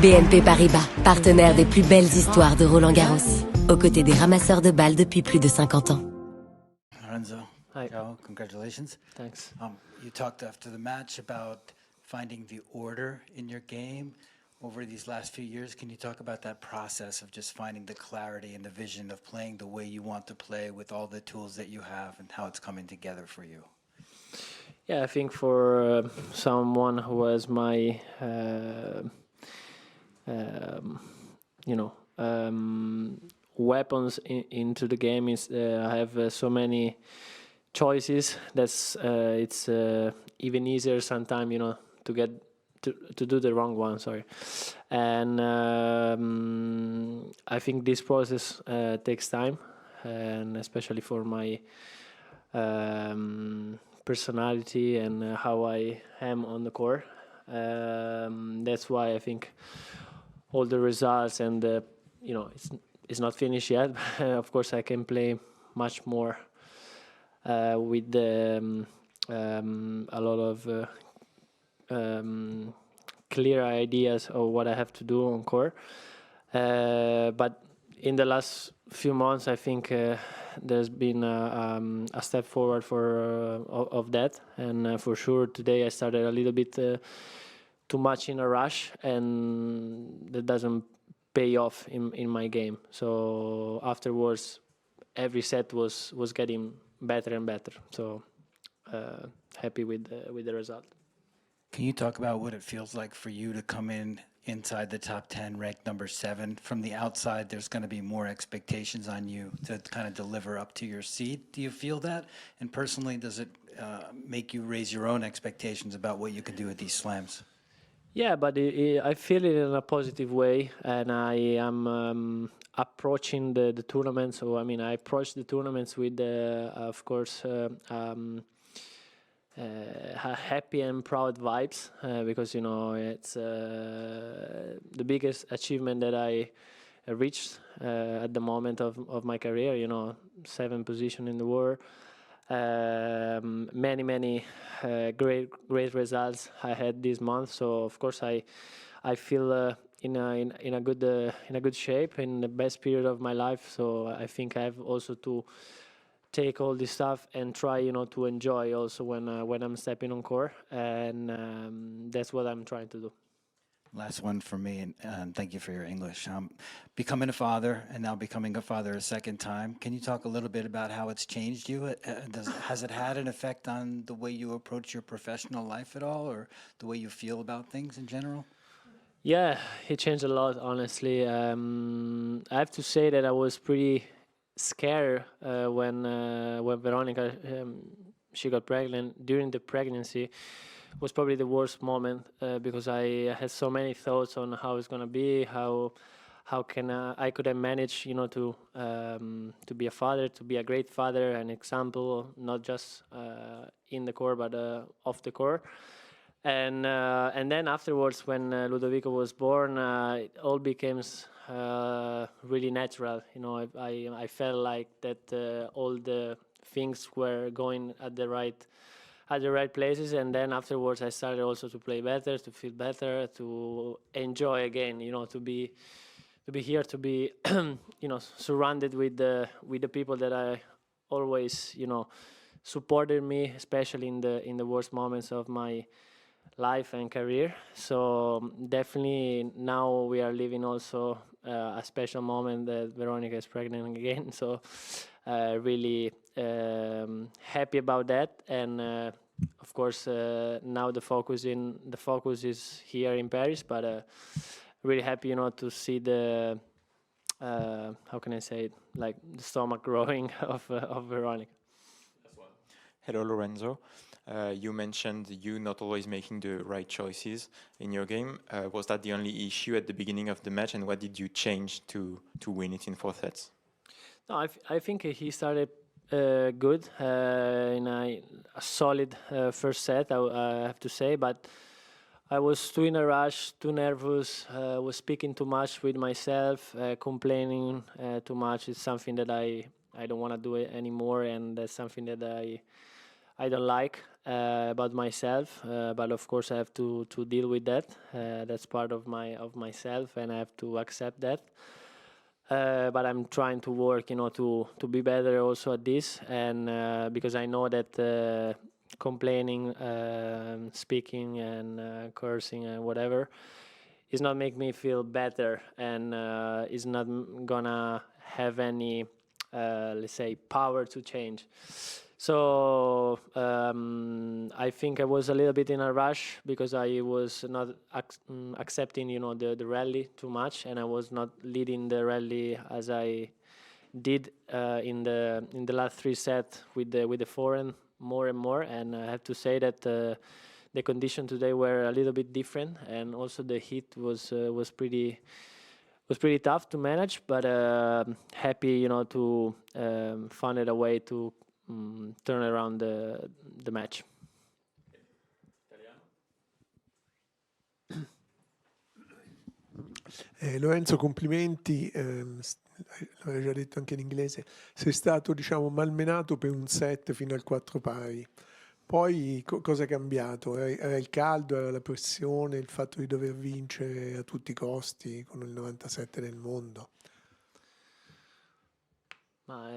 BNP Paribas, partenaire des plus belles histoires de Roland-Garros, aux côtés des ramasseurs de balles depuis plus de 50 ans. Lorenzo, hi. Ciao, congratulations. Thanks. You talked after the match about finding the order in your game over these last few years. Can you talk about that process of just finding the clarity and the vision of playing the way you want to play with all the tools that you have and how it's coming together for you? Yeah, I think for someone who has my, weapons into the game is I have so many choices. That's it's even easier sometimes, to get to do the wrong one. Sorry, and I think this process takes time, and especially for my personality and how I am on the court. That's why I think all the results and it's not finished yet. Of course, I can play much more with a lot of clear ideas of what I have to do on court. But in the last few months, I think there's been a step forward of that, and for sure today I started a little bit too much in a rush, and that doesn't pay off in my game. So afterwards, every set was getting better and better. So happy with the result. Can you talk about what it feels like for you to come in inside the top 10, ranked number 7? From the outside, there's going to be more expectations on you to kind of deliver up to your seed. Do you feel that? And personally, does it make you raise your own expectations about what you can do at these slams? Yeah, but I feel it in a positive way, and I am approaching the tournament. So, I approach the tournaments with, of course, happy and proud vibes, because it's the biggest achievement that I reached at the moment of my career. 7th position in the world, many great results I had this month. So of course I feel in a good shape, in the best period of my life. So I think I have also to take all this stuff and try, to enjoy also when I'm stepping on court, and that's what I'm trying to do. Last one for me, and thank you for your English. Becoming a father and now becoming a father a second time, can you talk a little bit about how it's changed you? Has it had an effect on the way you approach your professional life at all, or the way you feel about things in general? Yeah, it changed a lot, honestly. I have to say that I was pretty scared when Veronica she got pregnant. During the pregnancy was probably the worst moment, because I had so many thoughts on how it's gonna be, how can I could have managed, to be a father, to be a great father, an example, not just in the court but off the court. And then afterwards, when Ludovico was born, it all became really natural. I felt like that all the things were going at the right places, and then afterwards I started also to play better, to feel better, to enjoy again. To be here, to be surrounded with the people that I always supported me, especially in the worst moments of my life and career. So definitely now we are living also a special moment that Veronica is pregnant again. So really happy about that, and of course now the focus is here in Paris, but really happy to see the how can I say it, like the stomach growing of Veronica. Hello, Lorenzo. You mentioned you not always making the right choices in your game. Was that the only issue at the beginning of the match, and what did you change to win it in 4 sets? No, I think he started good in a solid first set, I have to say, but I was too in a rush, too nervous, was speaking too much with myself, complaining too much. It's something that I don't want to do it anymore, and that's something that I don't like about myself, but of course I have to deal with that. That's part of myself, and I have to accept that. But I'm trying to work, to be better also at this, and because I know that complaining, speaking, and cursing and whatever is not make me feel better, and is not gonna have any, let's say, power to change. So I think I was a little bit in a rush because I was not accepting, the rally too much, and I was not leading the rally as I did in the last 3 sets with the forehand more and more. And I have to say that the conditions today were a little bit different, and also the heat was pretty tough to manage. But happy, to find a way to turn around the match. Lorenzo, complimenti, l'avrei già detto anche in inglese, sei stato, diciamo, malmenato per un set fino al 4 pari. Poi cosa è cambiato? Era il caldo, era la pressione, il fatto di dover vincere a tutti i costi con il 97 del mondo? Ma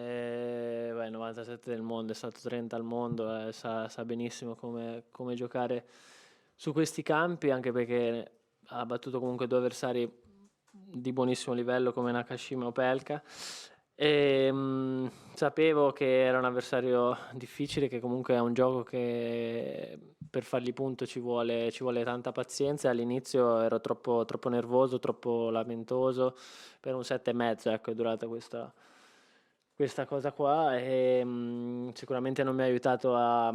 97 del mondo, è stato 30 al mondo, sa benissimo come giocare su questi campi, anche perché ha battuto comunque 2 avversari di buonissimo livello come Nakashima o Pelka, e sapevo che era un avversario difficile, che comunque è un gioco che per fargli punto ci vuole tanta pazienza. All'inizio ero troppo nervoso, troppo lamentoso per un 7,5, ecco, è durata questa cosa qua, e sicuramente non mi ha aiutato a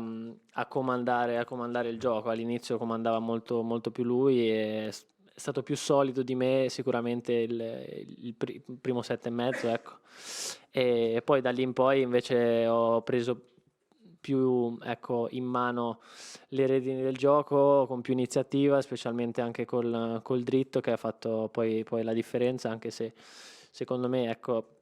comandare il gioco. All'inizio comandava molto, molto più lui, e è stato più solido di me sicuramente il primo 7,5, ecco. E poi da lì in poi invece ho preso più, ecco, in mano le redini del gioco, con più iniziativa, specialmente anche col dritto, che ha fatto poi la differenza, anche se secondo me, ecco,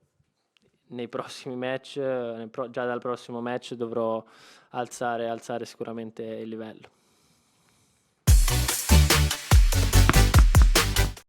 nei prossimi match, già dal prossimo match dovrò alzare sicuramente il livello.